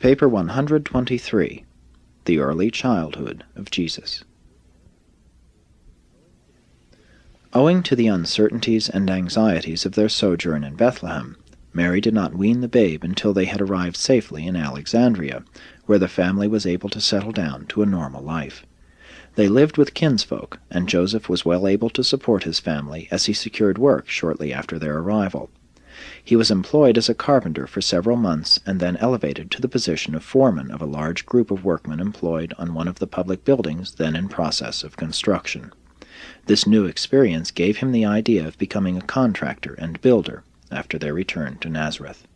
Paper 123. The Early Childhood of Jesus. Owing to the uncertainties and anxieties of their sojourn in Bethlehem, Mary did not wean the babe until they had arrived safely in Alexandria, where the family was able to settle down to a normal life. They lived with kinsfolk, and Joseph was well able to support his family as he secured work shortly after their arrival. He was employed as a carpenter for several months and then elevated to the position of foreman of a large group of workmen employed on one of the public buildings then in process of construction. This new experience gave him the idea of becoming a contractor and builder after their return to Nazareth.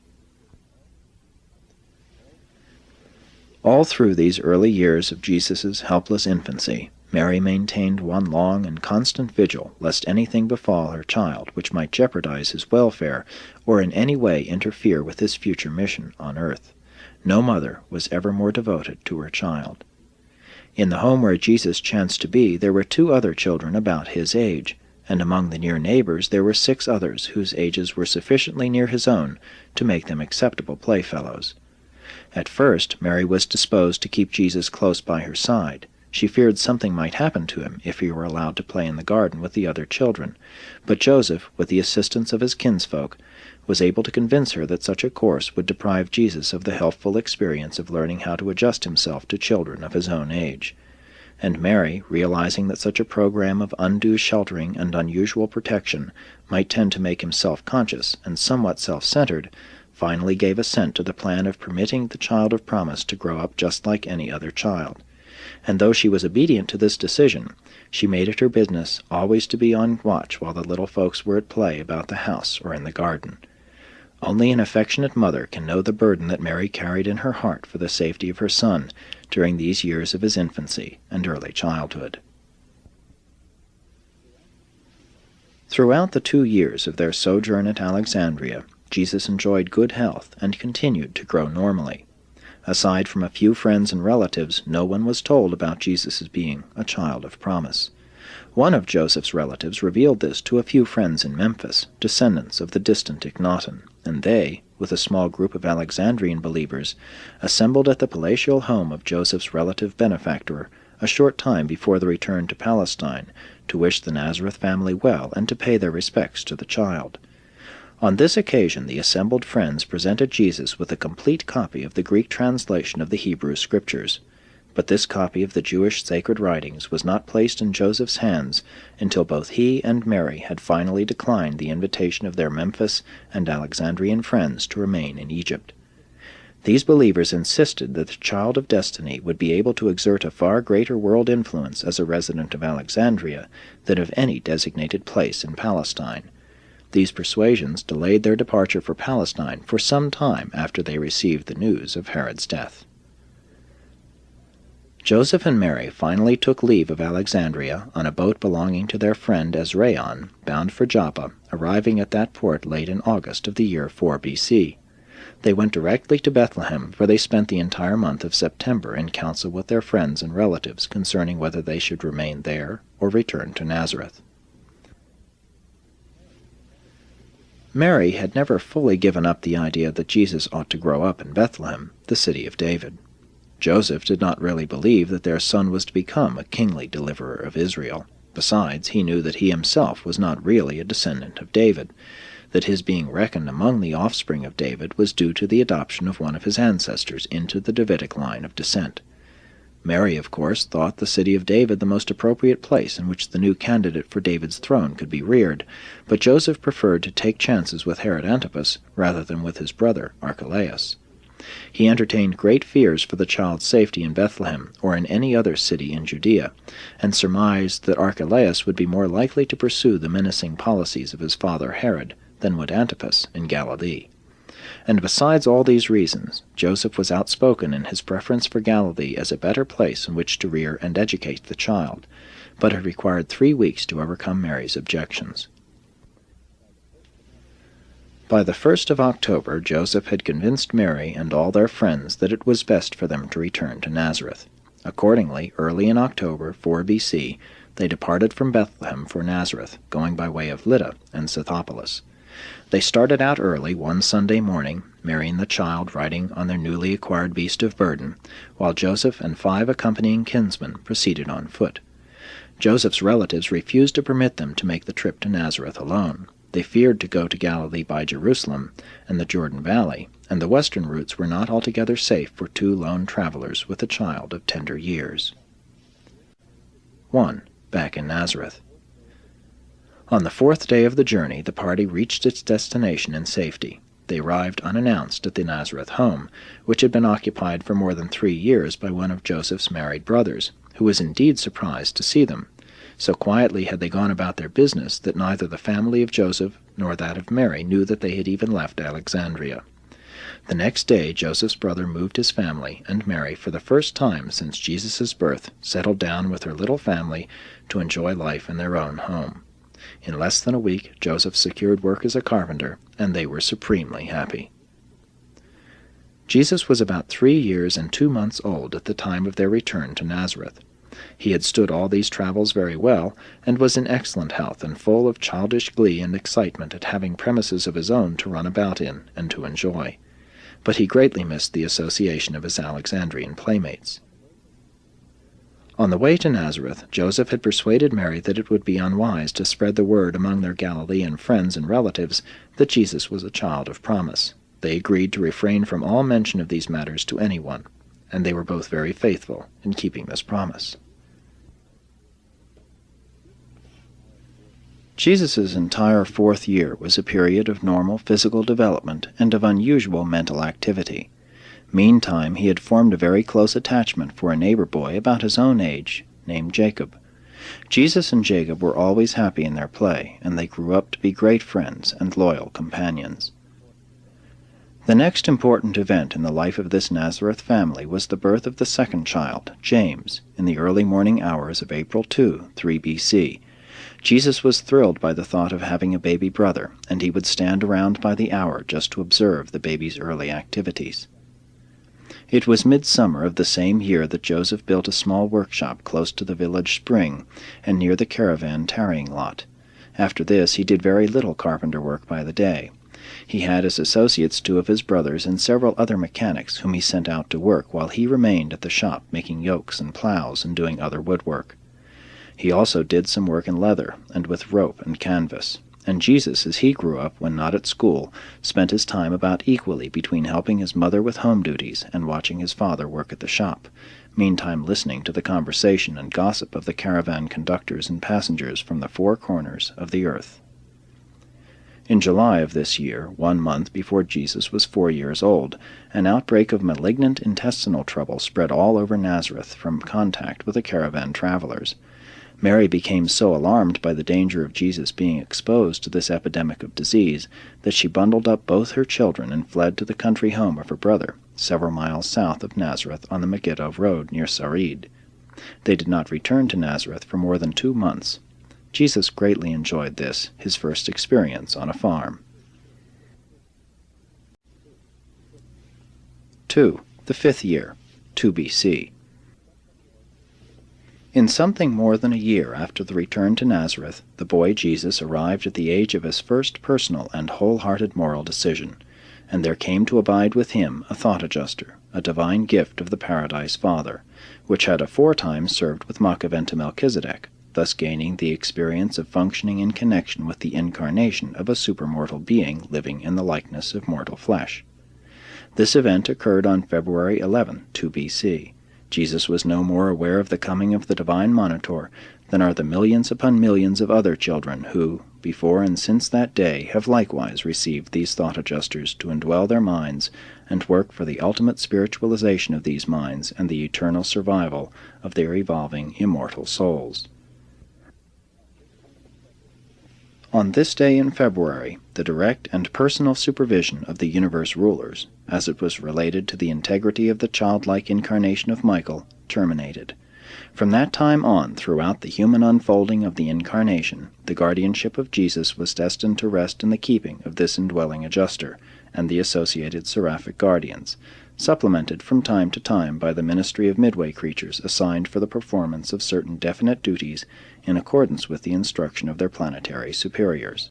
All through these early years of Jesus' helpless infancy, Mary maintained one long and constant vigil lest anything befall her child which might jeopardize his welfare or in any way interfere with his future mission on earth. No mother was ever more devoted to her child. In the home where Jesus chanced to be, there were 2 other children about his age, and among the near neighbors there were 6 others whose ages were sufficiently near his own to make them acceptable playfellows. At first, Mary was disposed to keep Jesus close by her side. She feared something might happen to him if he were allowed to play in the garden with the other children, but Joseph, with the assistance of his kinsfolk, was able to convince her that such a course would deprive Jesus of the helpful experience of learning how to adjust himself to children of his own age. And Mary, realizing that such a program of undue sheltering and unusual protection might tend to make him self-conscious and somewhat self-centered, finally gave assent to the plan of permitting the child of promise to grow up just like any other child. And though she was obedient to this decision, she made it her business always to be on watch while the little folks were at play about the house or in the garden. Only an affectionate mother can know the burden that Mary carried in her heart for the safety of her son during these years of his infancy and early childhood. Throughout the 2 years of their sojourn at Alexandria, Jesus enjoyed good health and continued to grow normally. Aside from a few friends and relatives, no one was told about Jesus' being a child of promise. One of Joseph's relatives revealed this to a few friends in Memphis, descendants of the distant Akhenaten, and they, with a small group of Alexandrian believers, assembled at the palatial home of Joseph's relative benefactor a short time before the return to Palestine, to wish the Nazareth family well and to pay their respects to the child. On this occasion the assembled friends presented Jesus with a complete copy of the Greek translation of the Hebrew Scriptures. But this copy of the Jewish sacred writings was not placed in Joseph's hands until both he and Mary had finally declined the invitation of their Memphis and Alexandrian friends to remain in Egypt. These believers insisted that the child of destiny would be able to exert a far greater world influence as a resident of Alexandria than of any designated place in Palestine. These persuasions delayed their departure for Palestine for some time after they received the news of Herod's death. Joseph and Mary finally took leave of Alexandria on a boat belonging to their friend Ezraon, bound for Joppa, arriving at that port late in August of the year 4 B.C. They went directly to Bethlehem, where they spent the entire month of September in council with their friends and relatives concerning whether they should remain there or return to Nazareth. Mary had never fully given up the idea that Jesus ought to grow up in Bethlehem, the city of David. Joseph did not really believe that their son was to become a kingly deliverer of Israel. Besides, he knew that he himself was not really a descendant of David, that his being reckoned among the offspring of David was due to the adoption of one of his ancestors into the Davidic line of descent. Mary, of course, thought the city of David the most appropriate place in which the new candidate for David's throne could be reared, but Joseph preferred to take chances with Herod Antipas rather than with his brother Archelaus. He entertained great fears for the child's safety in Bethlehem or in any other city in Judea, and surmised that Archelaus would be more likely to pursue the menacing policies of his father Herod than would Antipas in Galilee. And besides all these reasons, Joseph was outspoken in his preference for Galilee as a better place in which to rear and educate the child, but it required 3 weeks to overcome Mary's objections. By the 1st of October, Joseph had convinced Mary and all their friends that it was best for them to return to Nazareth. Accordingly, early in October 4 B.C., they departed from Bethlehem for Nazareth, going by way of Lydda and Scythopolis. They started out early one Sunday morning, Mary and the child riding on their newly acquired beast of burden, while Joseph and 5 accompanying kinsmen proceeded on foot. Joseph's relatives refused to permit them to make the trip to Nazareth alone. They feared to go to Galilee by Jerusalem and the Jordan Valley, and the western routes were not altogether safe for 2 lone travelers with a child of tender years. 1. Back in Nazareth. On the 4th day of the journey, the party reached its destination in safety. They arrived unannounced at the Nazareth home, which had been occupied for more than 3 years by one of Joseph's married brothers, who was indeed surprised to see them. So quietly had they gone about their business that neither the family of Joseph nor that of Mary knew that they had even left Alexandria. The next day Joseph's brother moved his family, and Mary, for the first time since Jesus' birth, settled down with her little family to enjoy life in their own home. In less than a week, Joseph secured work as a carpenter, and they were supremely happy. Jesus was about 3 years and 2 months old at the time of their return to Nazareth. He had stood all these travels very well, and was in excellent health and full of childish glee and excitement at having premises of his own to run about in and to enjoy. But he greatly missed the association of his Alexandrian playmates. On the way to Nazareth, Joseph had persuaded Mary that it would be unwise to spread the word among their Galilean friends and relatives that Jesus was a child of promise. They agreed to refrain from all mention of these matters to anyone, and they were both very faithful in keeping this promise. Jesus' entire 4th year was a period of normal physical development and of unusual mental activity. Meantime, he had formed a very close attachment for a neighbor boy about his own age, named Jacob. Jesus and Jacob were always happy in their play, and they grew up to be great friends and loyal companions. The next important event in the life of this Nazareth family was the birth of the second child, James, in the early morning hours of April 2, 3 B.C. Jesus was thrilled by the thought of having a baby brother, and he would stand around by the hour just to observe the baby's early activities. It was midsummer of the same year that Joseph built a small workshop close to the village spring and near the caravan tarrying lot. After this he did very little carpenter work by the day. He had as associates 2 of his brothers and several other mechanics whom he sent out to work while he remained at the shop making yokes and plows and doing other woodwork. He also did some work in leather and with rope and canvas. And Jesus, as he grew up when not at school, spent his time about equally between helping his mother with home duties and watching his father work at the shop, meantime listening to the conversation and gossip of the caravan conductors and passengers from the 4 corners of the earth. In July of this year, 1 month before Jesus was 4 years old, an outbreak of malignant intestinal trouble spread all over Nazareth from contact with the caravan travelers. Mary became so alarmed by the danger of Jesus being exposed to this epidemic of disease that she bundled up both her children and fled to the country home of her brother, several miles south of Nazareth on the Megiddo road near Sarid. They did not return to Nazareth for more than 2 months. Jesus greatly enjoyed this, his first experience on a farm. 2. The 5th year, 2 B.C. In something more than a year after the return to Nazareth, the boy Jesus arrived at the age of his first personal and wholehearted moral decision, and there came to abide with him a thought-adjuster, a divine gift of the Paradise Father, which had aforetime served with Makaventa Melchizedek, thus gaining the experience of functioning in connection with the incarnation of a supermortal being living in the likeness of mortal flesh. This event occurred on February 11, 2 B.C. Jesus was no more aware of the coming of the divine Monitor than are the millions upon millions of other children who, before and since that day, have likewise received these thought-adjusters to indwell their minds and work for the ultimate spiritualization of these minds and the eternal survival of their evolving immortal souls. On this day in February, the direct and personal supervision of the universe rulers, as it was related to the integrity of the childlike incarnation of Michael, terminated. From that time on, throughout the human unfolding of the incarnation, the guardianship of Jesus was destined to rest in the keeping of this indwelling adjuster and the associated seraphic guardians, supplemented from time to time by the ministry of midway creatures assigned for the performance of certain definite duties in accordance with the instruction of their planetary superiors.